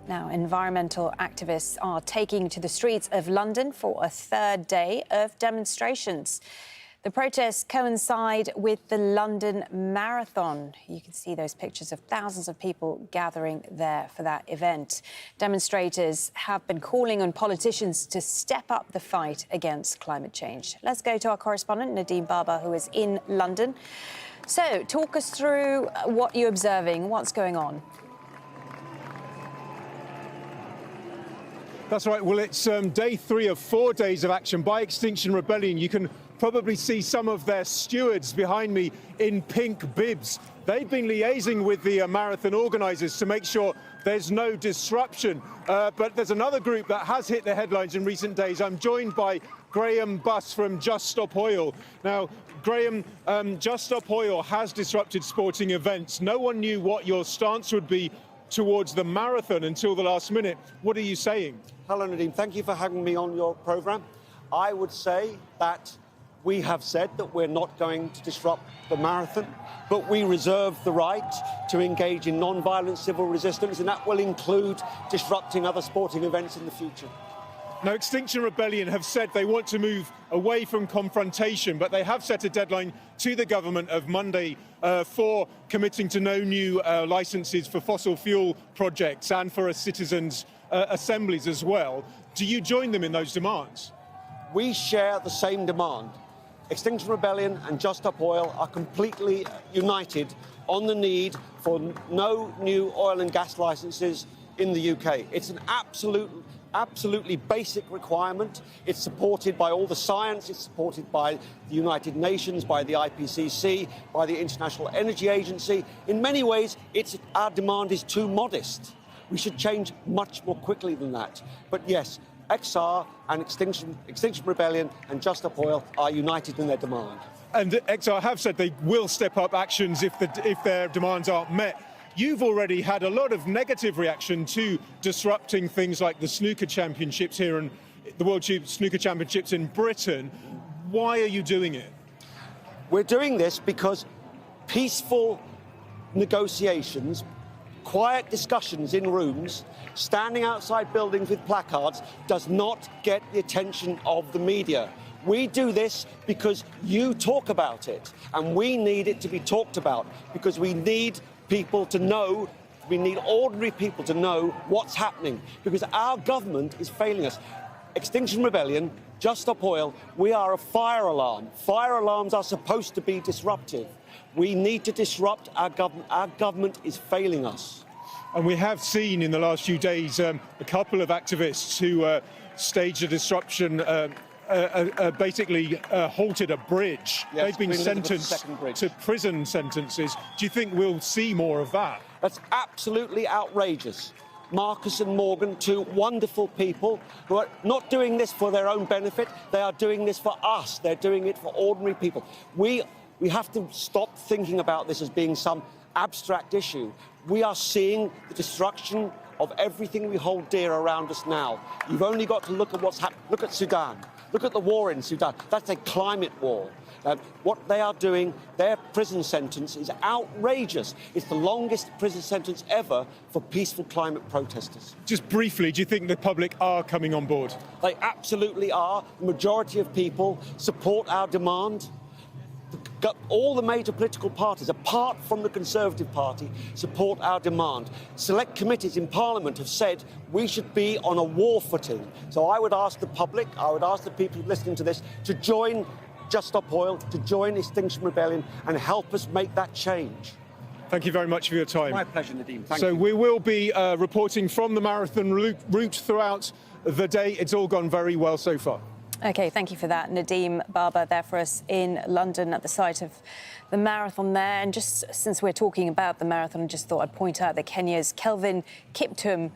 Now, environmental activists are taking to the streets of London for a third day of demonstrations. The protests coincide with the London Marathon. You can see those pictures of thousands of people gathering there for that event. Demonstrators have been calling on politicians to step up the fight against climate change. Let's go to our correspondent, Nadeem Barber, who is in London. So, talk us through what you're observing, what's going on. That's right. Well, it's day 3 of 4 days of action by Extinction Rebellion. You can probably see some of their stewards behind me in pink bibs. They've been liaising with the marathon organisers to make sure there's no disruption. But there's another group that has hit the headlines in recent days. I'm joined by Grahame from Just Stop Oil. Now, Grahame, Just Stop Oil has disrupted sporting events. No one knew what your stance would be towards the marathon until the last minute. What are you saying? Hello, Nadeem. Thank you for having me on your programme. I would say that we have said that we're not going to disrupt the marathon, but we reserve the right to engage in non-violent civil resistance, and that will include disrupting other sporting events in the future. Now, Extinction Rebellion have said they want to move away from confrontation, but they have set a deadline to the government of Monday for committing to no new licences for fossil fuel projects and for citizens' assemblies as well. Do you join them in those demands? We share the same demand. Extinction Rebellion and Just Stop Oil are completely united on the need for no new oil and gas licences in the UK. It's an absolutely basic requirement. It's supported by all the science. It's supported by the United Nations, by the IPCC, by the International Energy Agency. In many ways, our demand is too modest. We should change much more quickly than that. But yes, XR and Extinction Rebellion and Just Stop Oil are united in their demand. And XR have said they will step up actions if their demands aren't met. You've already had a lot of negative reaction to disrupting things like the snooker championships here and the World Snooker Championships in Britain. Why are you doing it? We're doing this because peaceful negotiations, quiet discussions in rooms, standing outside buildings with placards does not get the attention of the media. We do this because you talk about it, and we need it to be talked about because we need people to know, we need ordinary people to know what's happening because our government is failing us. Extinction Rebellion, Just Stop Oil, we are a fire alarm. Fire alarms are supposed to be disruptive. We need to disrupt our government. Our government is failing us. And we have seen in the last few days a couple of activists who staged a disruption, basically halted a bridge. Yes, they've been sentenced to prison sentences. Do you think we'll see more of that? That's absolutely outrageous. Marcus and Morgan, two wonderful people who are not doing this for their own benefit. They are doing this for us. They're doing it for ordinary people. We have to stop thinking about this as being some abstract issue. We are seeing the destruction of everything we hold dear around us now. You've only got to look at what's happening. Look at Sudan. Look at the war in Sudan. That's a climate war. What they are doing, their prison sentence is outrageous. It's the longest prison sentence ever for peaceful climate protesters. Just briefly, do you think the public are coming on board? They absolutely are. The majority of people support our demand. All the major political parties, apart from the Conservative Party, support our demand. Select committees in Parliament have said we should be on a war footing. So I would ask the public, I would ask the people listening to this to join Just Stop Oil, to join Extinction Rebellion and help us make that change. Thank you very much for your time. My pleasure, Nadeem. Thank you. So we will be reporting from the marathon route throughout the day. It's all gone very well so far. OK, thank you for that. Nadeem Barber there for us in London at the site of the marathon there. And just since we're talking about the marathon, I just thought I'd point out that Kenya's Kelvin Kiptum